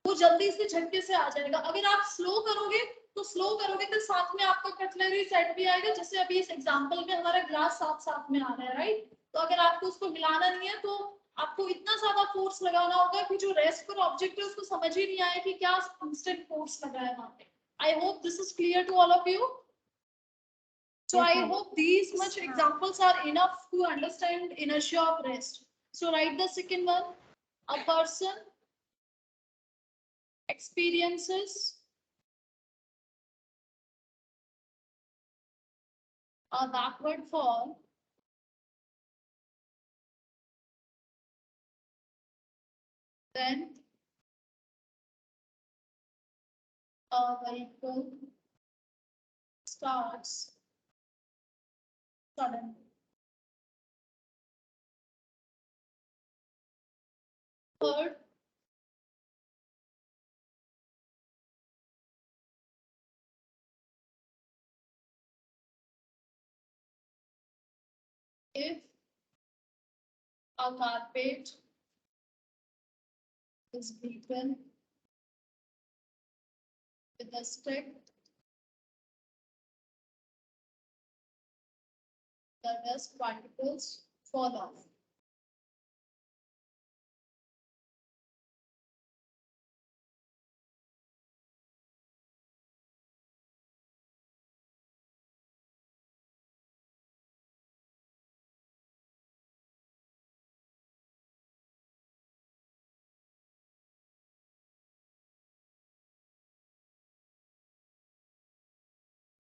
वो जल्दी से झटके से आ जाएगा। अगर आप स्लो करोगे तो साथ में आपका कटलरी सेट भी आएगा, जैसे अभी इस एग्जांपल में हमारा ग्लास साथ साथ में आ रहा है, राइट? तो अगर आपको उसको मिलाना नहीं है तो आपको इतना ज्यादा फोर्स लगाना होगा कि जो रेस्ट पर ऑब्जेक्ट है उसको समझ ही नहीं आए कि क्या इंस्टेंट फोर्स लगा है वहां पे। I hope this is clear to all of you. So Yes, I ma'am. hope these much examples are enough to understand inertia of rest. So write the second one. A person experiences a backward fall then a vehicle starts suddenly. Third, if a carpet is beaten with a stick, the dust particles fall off.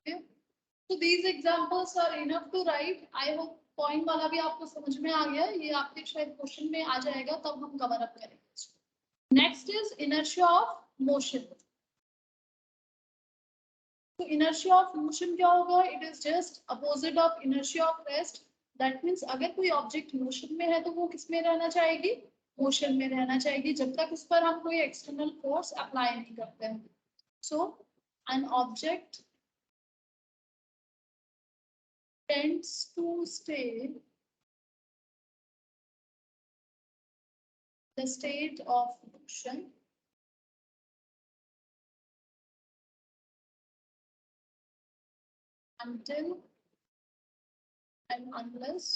Okay. So these examples are enough to write. I hope point वाला भी आपको समझ में आ गया, ये आपके शायद question में आ जाएगा तब हम कवर अप करेंगे। Next is inertia of motion. तो इनर्शिया ऑफ मोशन क्या होगा, it is just opposite of inertia of rest. That means अगर कोई ऑब्जेक्ट मोशन में है तो वो किस में रहना चाहेगी, मोशन में रहना चाहेगी, जब तक उस पर हम कोई एक्सटर्नल फोर्स अप्लाई नहीं करते हैं। So an object tends to stay the state of motion until and unless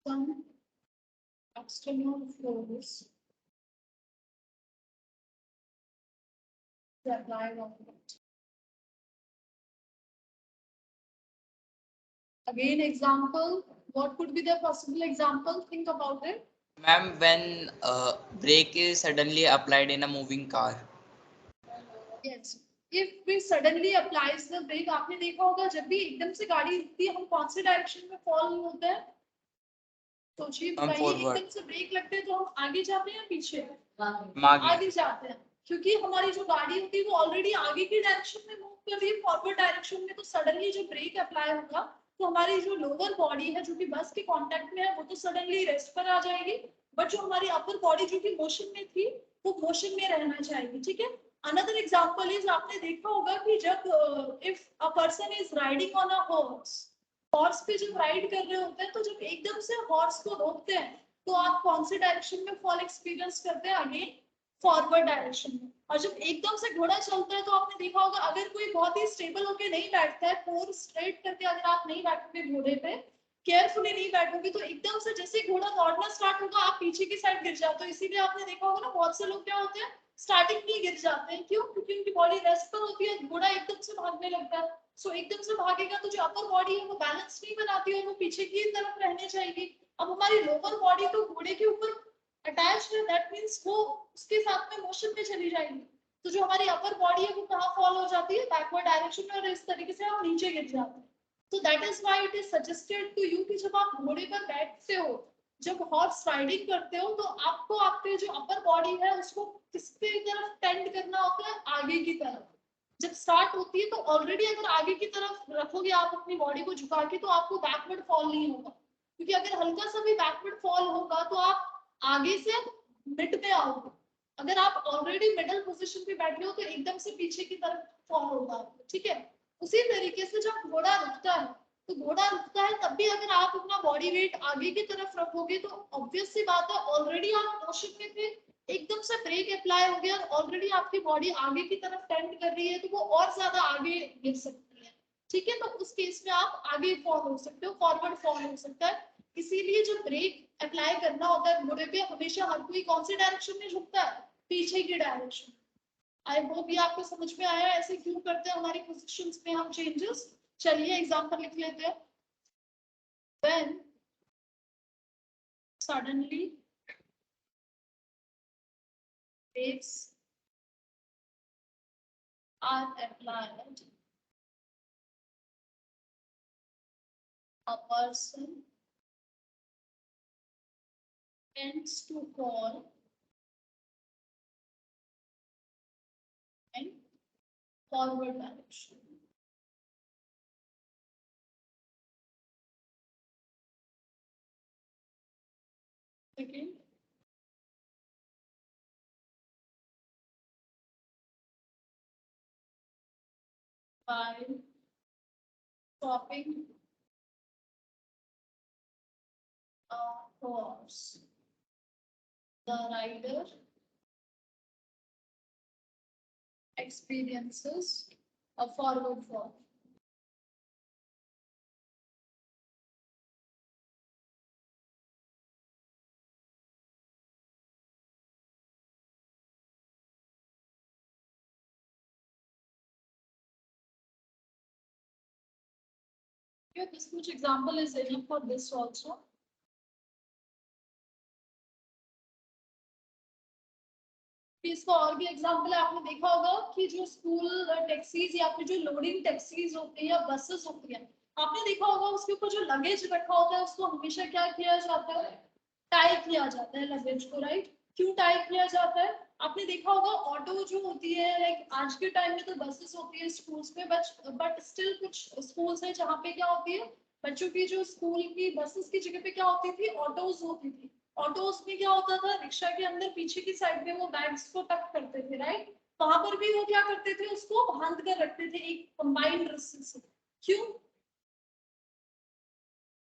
some external force is applied on it. Again, example. What could be the possible example? Think about it. Ma'am, when brake is suddenly applied in a moving car. Yes. If we suddenly applies the brake, आपने देखा होगा जब भी एकदम से गाड़ी रुकती है हम कौन से डायरेक्शन में फॉल होते हैं, सोचिए बताइए। एकदम से ब्रेक लगते हैं तो हम आगे जाते हैं या पीछे, आगे जाते हैं, क्योंकि हमारी जो गाड़ी होती है वो ऑलरेडी आगे की डायरेक्शन में मूव कर रही है, फॉरवर्ड डायरेक्शन में। तो सडनली जो ब्रेक अप्लाई होगा तो हमारी जो लोअर बॉडी है जो कि बस के कांटेक्ट में है वो तो सडनली रेस्ट पर आ जाएगी, बट जो हमारी अपर बॉडी जो कि मोशन में थी वो मोशन में रहना चाहेगी, ठीक है। अनदर एग्जांपल इज, आपने देखा होगा कि जब if a person is riding on a horse पे जब राइड कर रहे होते हैं तो जब एकदम से हॉर्स को रोकते हैं तो आप कौन से डायरेक्शन में फॉल एक्सपीरियंस करते हैं, अगेन फॉरवर्ड डायरेक्शन में। और जब एकदम से घोड़ा चलता है तो आपने देखा होगा अगर कोई बहुत ही स्टेबल होकर नहीं बैठता है, पोर स्ट्रेट करके अगर आप नहीं बैठोगे घोड़े पे, केयरफुली नहीं बैठोगे, तो एकदम से जैसे घोड़ा दौड़ना स्टार्ट होगा आप पीछे की साइड गिर जाते हो। इसीलिए आपने देखा होगा ना बहुत से लोग क्या होते हैं स्टार्टिंग में गिर जाते हैं, क्यों? क्योंकि उनकी बॉडी रेस्ट पर होती है, घोड़ा एकदम से भागने लगता है। सो एकदम से भागेगा तो जो अपर बॉडी है वो बैलेंस नहीं बनाती है, वो पीछे की तरफ रहने चाहिए। अब हमारी लोअर बॉडी तो घोड़े के ऊपर अटैच है, दैट मींस वो उसके साथ में मोशन में चली जाएगी। तो जो हमारी अपर बॉडी है वो कहाँ फॉल हो जाती है, बैकवर्ड डायरेक्शन में, और इस तरीके से हम नीचे गिर जाते हैं। तो that is why it is suggested to you कि जब आप घोड़े पर बैठते हो जब हॉर्स राइडिंग करते हो तो आपको आपके जो अपर बॉडी है उसको किसकी तरफ टेंड करना होता है, आगे की तरफ। जब स्टार्ट होती है तो ऑलरेडी अगर आगे की तरफ रखोगे आप अपनी बॉडी को झुका के तो आपको बैकवर्ड फॉल नहीं होगा, क्योंकि अगर हल्का सा भी बैकवर्ड फॉल होगा तो आप आगे से मिड में आओगे। अगर आप ऑलरेडी मिडल पोजीशन पे बैठे हो तो एकदम से पीछे की तरफ फॉल होगा, ठीक है। उसी तरीके से जब घोड़ा रुकता है तो घोड़ा रुकता है तब भी अगर आप अपना बॉडी वेट आगे की तरफ रखोगे तो ऑब्वियस सी बात है ऑलरेडी आप मोशन में थे, एकदम से ब्रेक अप्लाई हो गया और ऑलरेडी आपकी बॉडी आगे की तरफ टेंड कर रही है तो वो और ज्यादा आगे गिर सकती है, ठीक है। तो उस केस में आप आगे फॉल हो सकते हो, फॉरवर्ड फॉल हो सकता है। इसीलिए जो ब्रेक अप्लाई करना होता है घोड़े पे हमेशा हर कोई कौन सी डायरेक्शन में झुकता है, पीछे की डायरेक्शन। आई होप ये आपको समझ में आया ऐसे क्यों करते हैं हमारी पोजीशंस में हम चेंजेस। चलिए एग्जांपल लिख लेते हैं। When suddenly brakes are applied, a person tends to fall in forward direction. Second, by stopping a horse, the rider experiences a forward fall. Okay, this much example is enough for this also. इसका और भी example है, आपने देखा होगा कि जो school taxis या फिर जो लोडिंग टैक्सीज होती है या बसेस होती है, आपने देखा होगा उसके ऊपर जो लगेज रखा होता है उसको हमेशा क्या किया जाता है, टाई किया जाता है लगेज को, राइट। क्यों टाई किया जाता है, आपने देखा होगा ऑटो जो होती है, लाइक आज के टाइम में तो बसेस होती है स्कूल्स में, बट स्टिल कुछ स्कूल्स है जहाँ पे क्या होती है, बच्चों की जो स्कूल की बसेस की जगह पे क्या होती थी, ऑटोज होती थी। ऑटोज में क्या होता था, रिक्शा के अंदर पीछे की साइड में वो बैग्स को टक करते थे, राइट। वहां पर भी वो क्या करते थे, उसको बांध कर रखते थे एक कंबाइंड रस्सी से। क्यों,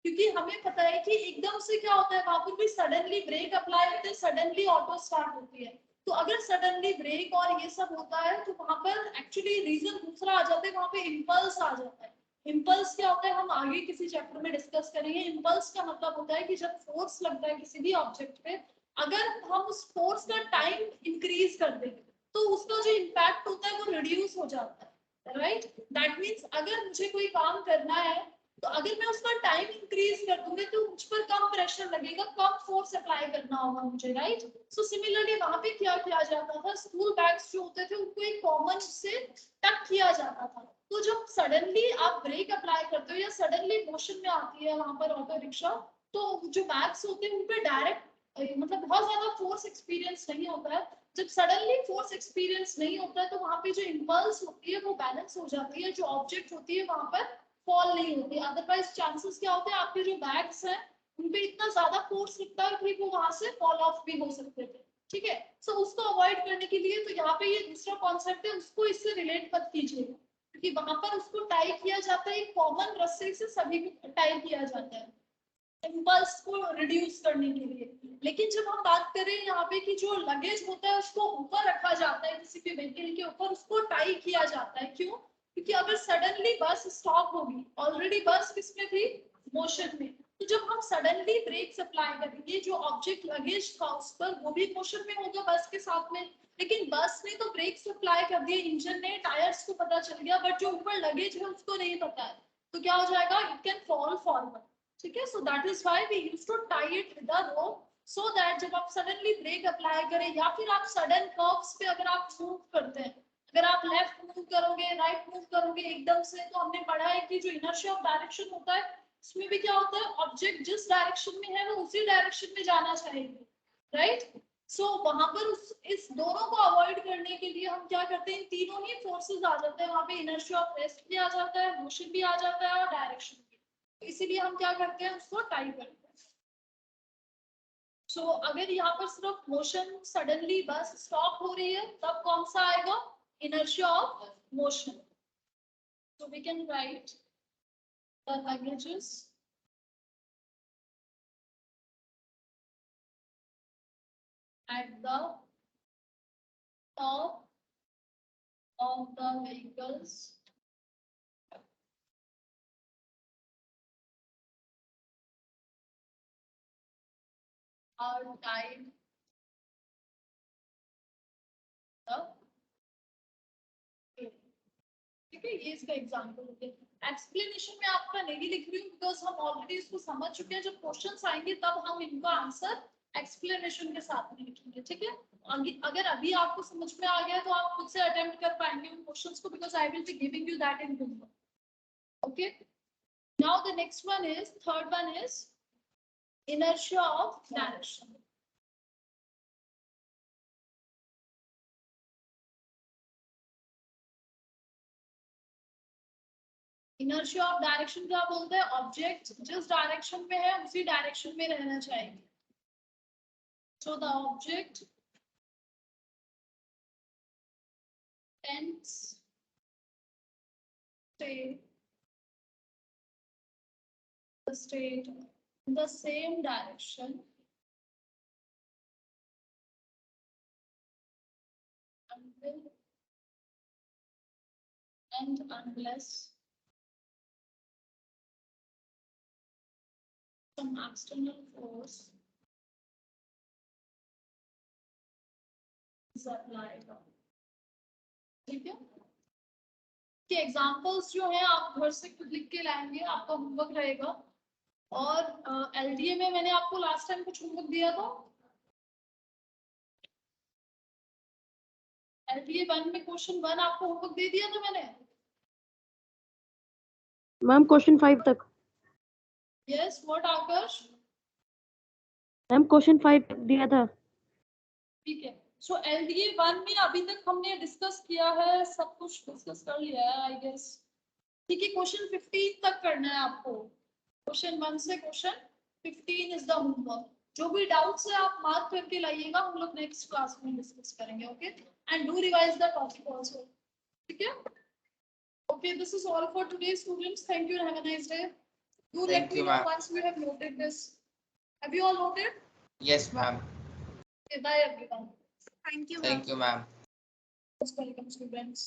क्योंकि हमें पता है कि एकदम से क्या होता है, वहां पर भी सडनली ब्रेक अप्लाई होते हैं, सडनली ऑटो स्टार्ट होती है। तो अगर सडनली ब्रेक और ये सब होता है तो वहां पर एक्चुअली रीजन दूसरा आ जाता है, वहां पे इम्पल्स आ जाता है। इम्पल्स क्या होता है हम आगे किसी चैप्टर में डिस्कस करेंगे। इम्पल्स का मतलब होता है कि जब फोर्स लगता है किसी भी ऑब्जेक्ट पे, अगर हम उस फोर्स का टाइम इंक्रीज कर देंगे तो उसका जो इम्पैक्ट होता है वो रिड्यूस हो जाता है, राइट। दैट मीन्स अगर मुझे कोई काम करना है तो अगर मैं उसका टाइम इंक्रीज कर दूंगी तो मुझ पर कम प्रेशर लगेगा, कम फोर्स अप्लाई करना होगा मुझे, राइट। सो सिमिलरली वहां पे क्या किया जाता था, स्कूल बैग्स जो होते थे उनको एक कॉमन से टक किया जाता था। तो जब सडनली आप ब्रेक अप्लाई करते हो या सडनली मोशन में आती है वहां पर ऑटो रिक्शा, तो जो बैग्स होते हैं उन पे डायरेक्ट मतलब बहुत ज्यादा फोर्स एक्सपीरियंस नहीं होता है। जब सडनली फोर्स एक्सपीरियंस नहीं होता है तो वहां पे जो इम्पल्स होती है वो बैलेंस हो जाती है, जो ऑब्जेक्ट होती है वहां पर फॉल नहीं होती। अदरवाइज चांसेस क्या होते हैं, आपके जो बैग्स हैं उन पे इतना ज्यादा फोर्स लगता है कि वो वहां से फॉल ऑफ भी हो सकते थे, ठीक है। सो उसको अवॉइड करने के लिए तो यहाँ पे ये दूसरा कॉन्सेप्ट है, उसको इससे रिलेट मत कीजिएगा, क्योंकि वहां पर उसको टाई किया जाता है, एक कॉमन रस्से से सभी को टाई किया जाता है इम्पल्स को रिड्यूस करने के लिए। लेकिन जब हम बात करें यहाँ पे कि जो लगेज होता है उसको ऊपर रखा जाता है किसी भी व्हीकल के ऊपर, उसको टाई किया जाता है। क्यों, क्योंकि अगर सडनली बस स्टॉप होगी, ऑलरेडी बस किसमें थी, मोशन में, तो जब हम सडनली ब्रेक अप्लाई करेंगे जो ऑब्जेक्ट लगेज था उस पर वो भी मोशन में होगा बस के साथ में। लेकिन बस ने तो ब्रेक अप्लाई कर दिए, इंजन ने, टायर्स को पता चल गया, बट जो ऊपर लगेज है उसको नहीं पता है, तो क्या हो जाएगा, इट कैन फॉल फॉरवर्ड, ठीक है। So that is why we used to tie it with a rope, so that जब आप सडनली ब्रेक अप्लाई करें या फिर आप सडन कर्व्स पे अगर आप मूव करते हैं, अगर आप लेफ्ट मूव करोगे, राइट मूव करोगे एकदम से, तो हमने पढ़ा है कि जो इनर्शिया ऑफ डायरेक्शन होता है उसमें भी क्या होता है, ऑब्जेक्ट जिस डायरेक्शन में है वो उसी डायरेक्शन में जाना चाहिए, राइट। सो वहां पर इस दोनों को अवॉइड करने के लिए हम क्या करते हैं, तीनों ही फोर्सेस आ जाते हैं वहां पे, इनर्शिया ऑफ रेस्ट भी आ जाता है, मोशन भी आ जाता है और डायरेक्शन भी। तो इसीलिए हम क्या करते हैं, उसको टाई करते हैं। सो अगर यहाँ पर सिर्फ मोशन सडनली बस स्टॉप हो रही है तब कौन सा आएगा, inertia of motion. So we can write the languages at the top of the vehicles are tied the wheel. ठीक है, ये इसका एग्जांपल है। एक्सप्लेनेशन में आपका नहीं लिख रही हूँ बिकॉज हम ऑलरेडी इसको समझ चुके हैं, जब क्वेश्चंस आएंगे तब हम इनका आंसर एक्सप्लेनेशन के साथ में लिखेंगे, ठीक है। अगर अभी आपको समझ में आ गया तो आप खुद से अटेम्प्ट कर पाएंगे उन क्वेश्चंस को, because I will be giving you that in homework. Okay, now the next one is, third one is inertia of direction. Inertia of direction क्या बोलते हैं, ऑब्जेक्ट जिस डायरेक्शन में है उसी डायरेक्शन में रहना चाहिए। So the object tends stay in the same direction until and unless some external force is applied. ठीक है, के एग्जांपल्स जो है आप घर से खुद लिख के लाएंगे, आपका होमवर्क रहेगा। और एलडीए में मैंने आपको लास्ट टाइम कुछ होमवर्क दिया था, एलडीए 1 में क्वेश्चन 1 आपको होमवर्क दे दिया था मैंने। मैम क्वेश्चन 5 तक। Yes, what Akash? Ma'am question 5 तक दिया था। ठीक है, सो एलडीए 1 में अभी तक हमने डिस्कस किया है, सब कुछ डिस्कस कर लिया है आई गेस। ठीक है, क्वेश्चन 15 तक करना है आपको, क्वेश्चन 1 से क्वेश्चन 15 इज द होमवर्क। जो भी डाउट्स है आप मार्क करके लाइएगा, हम लोग नेक्स्ट क्लास में डिस्कस करेंगे। Okay, and do revise the topic also, ठीक है। Okay, this is all for today students, thank you, have a nice day. Do let me know once you have noted this. Have you all noted? Yes, ma'am. Okay, bye everyone. Thank you. Thank you, ma'am. Most welcome, students.